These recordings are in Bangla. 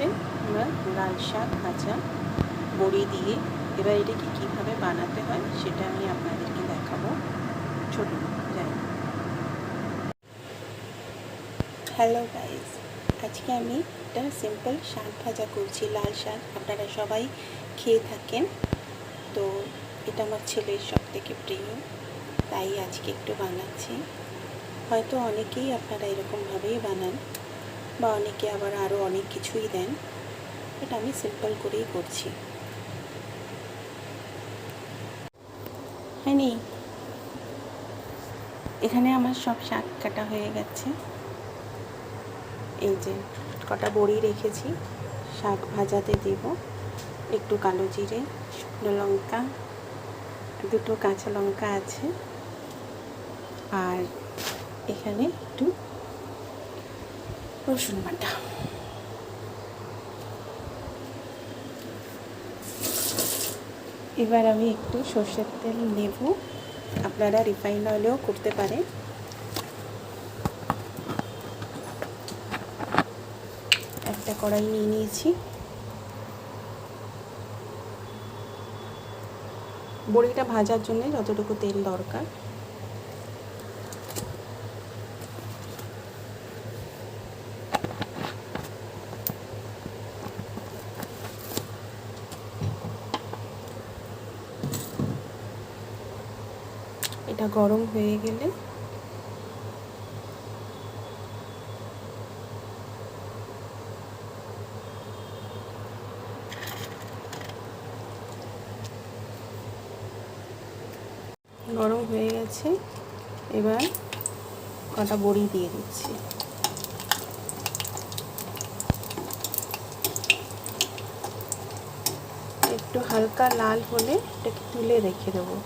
হচ্ছে আমরা লাল শাক ভাজা বড়ি দিয়ে। এবার এটাকে কীভাবে বানাতে হয় সেটা আমি আপনাদেরকে দেখাবো। চলুন যাই। হ্যালো গাইস, আজকে আমি একটা সিম্পল শাক ভাজা করছি, লাল শাক। আপনারা সবাই খেয়ে থাকেন, তো এটা আমার ছেলের সবথেকে প্রিয়, তাই আজকে একটু বানাচ্ছি। হয়তো অনেকেই আপনারা এরকমভাবেই বানান বা অনেকে আবার আরও অনেক কিছুই দেন, বাট আমি সিম্পল করেই করছি। হয়নি, এখানে আমার সব শাক কাটা হয়ে গেছে। এই যে কটা বড়ি রেখেছি, শাক ভাজাতে দেব। একটু কালো জিরে, শুকনো লঙ্কা, দুটো কাঁচা লঙ্কা আছে, আর এখানে একটু রসুন বাটা। এবার আমি একটু সর্ষের তেল নেব, আপনারা রিফাইন অয়েলেও করতে পারেন। একটা কড়াই নিয়ে নিয়েছি। বড়িটা ভাজার জন্য যতটুকু তেল দরকার। এটা গরম হয়ে গেলে গরম হয়ে গেছে, এবার কটা বড়ি দিয়ে দিচ্ছি। একটু হালকা লাল হলে এটাকে তুলে রেখে দেবো।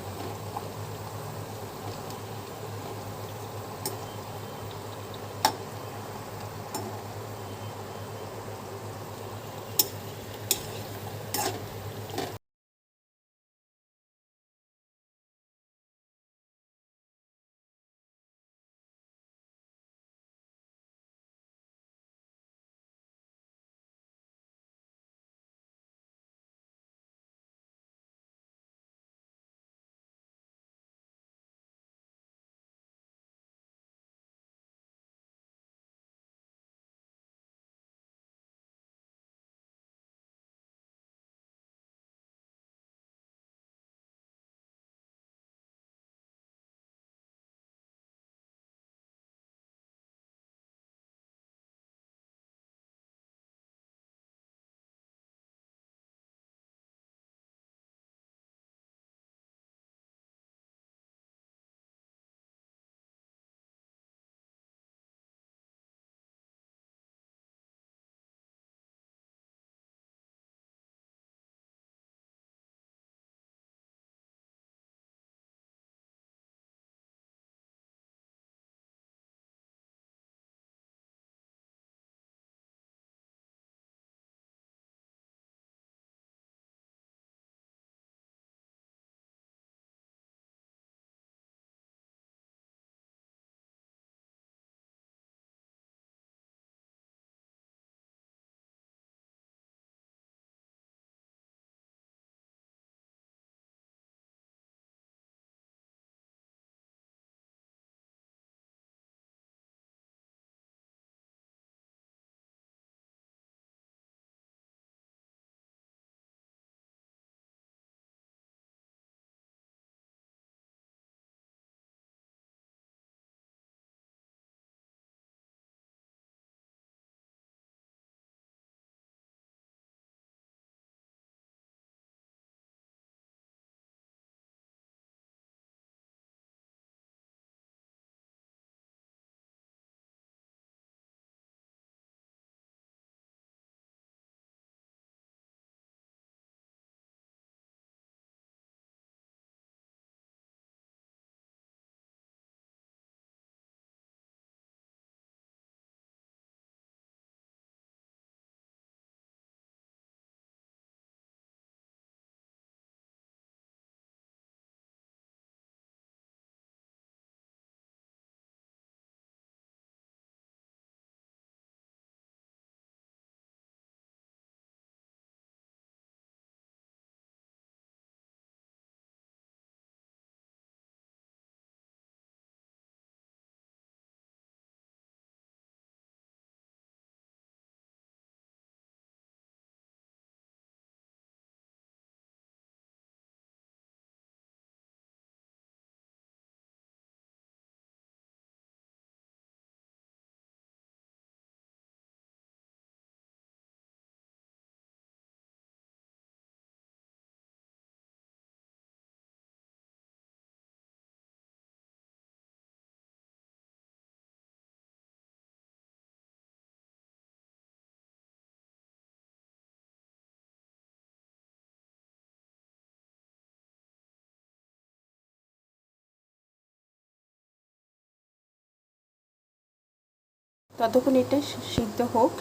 ততক্ষণ এটা সিদ্ধ হোক,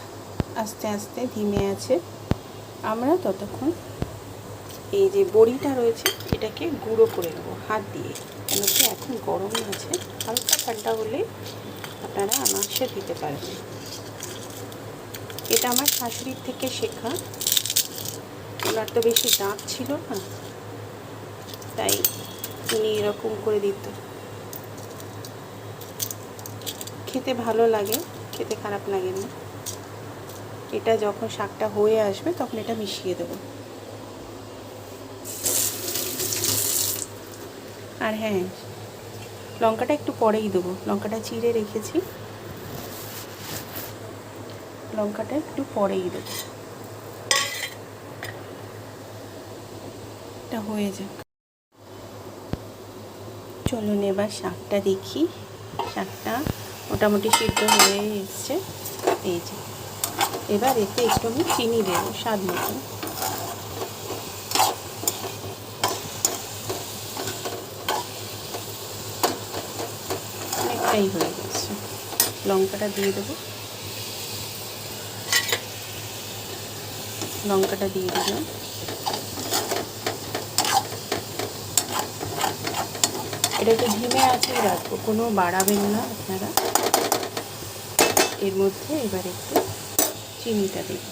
আস্তে আস্তে ধিমে আছে। আমরা ততক্ষণ এই যে বড়িটা রয়েছে এটাকে গুঁড়ো করে নেবো হাত দিয়ে, কেন কি এখন গরম আছে, হালকা ঠান্ডা হলে আপনারা আনারসে দিতে পারবেন। এটা আমার শাশুড়ির থেকে শেখা। ওনার তো বেশি দাঁত ছিল না, তাই উনি এরকম করে দিত। খেতে ভালো লাগে, খেতে খারাপ লাগে না। এটা যখন শাকটা হয়ে আসবে তখন এটা মিশিয়ে দেবো। আর হ্যাঁ, লঙ্কাটা একটু পরেই দেবো, লঙ্কাটা চিড়ে রেখেছি, লঙ্কাটা একটু পরেই দেবো। এটা হয়ে যাক। চলুন এবার শাকটা দেখি। শাকটা মোটামুটি সিদ্ধ হয়ে এসছে। এই যে এবার এতে একটু আমি চিনি দেবো স্বাদ মতন। অনেকটাই হয়ে গেছে। লঙ্কাটা দিয়ে দেবো, লঙ্কাটা দিয়ে দিলাম। এটাকে ধিমে আঁচেই রাখবো, কোনো বাড়াবেন না আপনারা। এর মধ্যে এবার একটু চিনিটা দেব।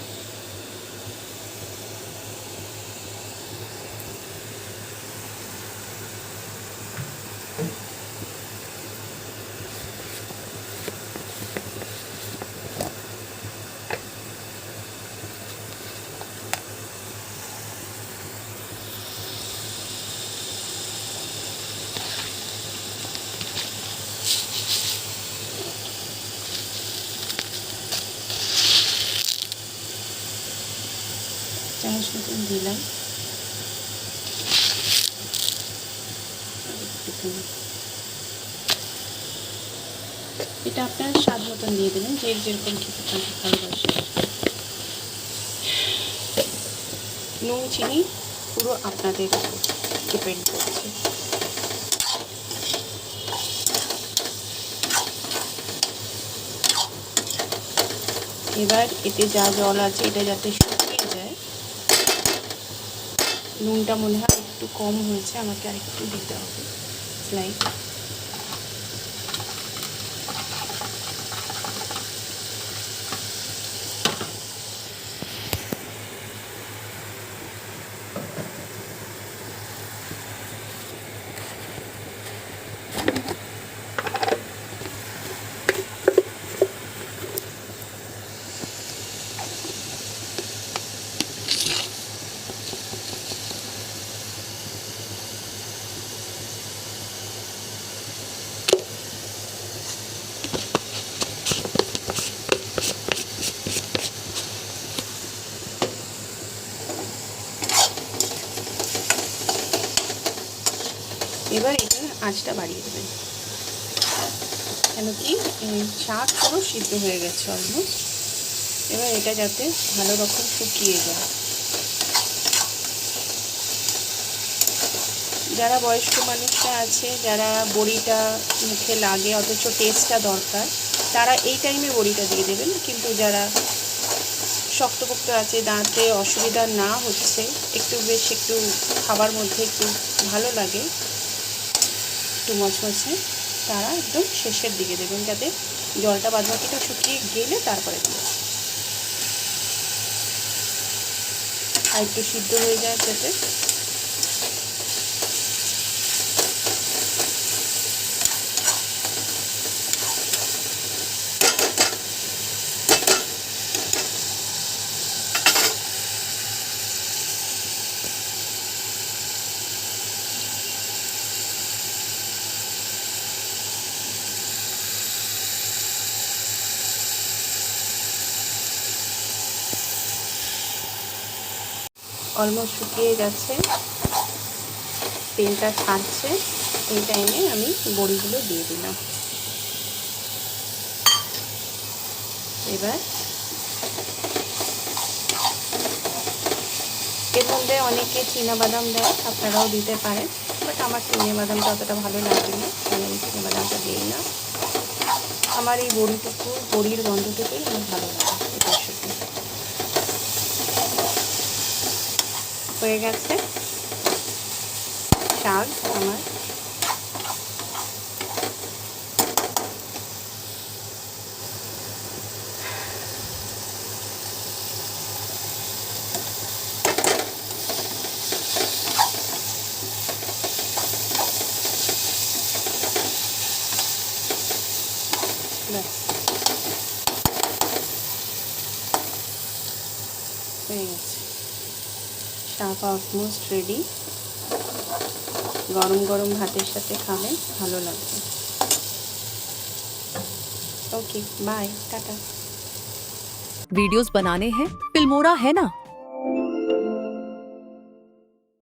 চামচ মতন দিলাম। এটা আপনারা স্বাদ মতন দিয়ে দেবেন, যে যেরকম খেতে ভালোবাসে। নুন চিনি পুরো আপনাদের ডিপেন্ড করছে। এবার এতে যা জল আছে এটা যাতে শুকিয়ে যায়। নুনটা মনে হয় একটু কম হয়েছে, আমাকে আর একটু দিতে হবে স্লাইড। এবার এটা আঁচটা বাড়িয়ে দেবেন, কেন কি শাক পুরো সিদ্ধ হয়ে গেছে অলমোস্ট। এবার এটা যাতে ভালো রকম শুকিয়ে যায়। যারা বয়স্ক মানুষরা আছে, যারা বড়িটা মুখে লাগে অথচ টেস্টটা দরকার, তারা এই টাইমে বড়িটা দিয়ে দেবেন। কিন্তু যারা শক্তপোক্ত আছে, দাঁতে অসুবিধা না হচ্ছে, একটু বেশ একটু খাবার মধ্যে একটু ভালো লাগে, একটু মচমচে, তারা একদম শেষের দিকে দেবেন, যাতে জলটা বাদবাকিটা শুকিয়ে গেলে তারপরে দেবেন। আর একটু সিদ্ধ হয়ে যায় যাতে। অলমোস্ট শুকিয়ে যাচ্ছে, তেলটা ছাড়ছে। এই টাইমে আমি বড়িগুলো দিয়ে দিলাম। এবার এর মধ্যে অনেকে চীনাবাদাম দেয়, আপনারাও দিতে পারেন, বাট আমার চীনাবাদামটা অতটা ভালো লাগে না, আমি চীনাবাদামটা দিই না। আমার এই বড়ির গন্ধটুকুই আমার ভালো লাগে এটার সাথে। হয়ে গেছে শাক আমার। হয়ে গেছে শাক অলমোস্ট রেডি। গরম গরম ভাতের সাথে খাবেন, ভালো লাগবে। Okay bye Tata. वीडियोस बनाने हैं फिल्मोरा है ना।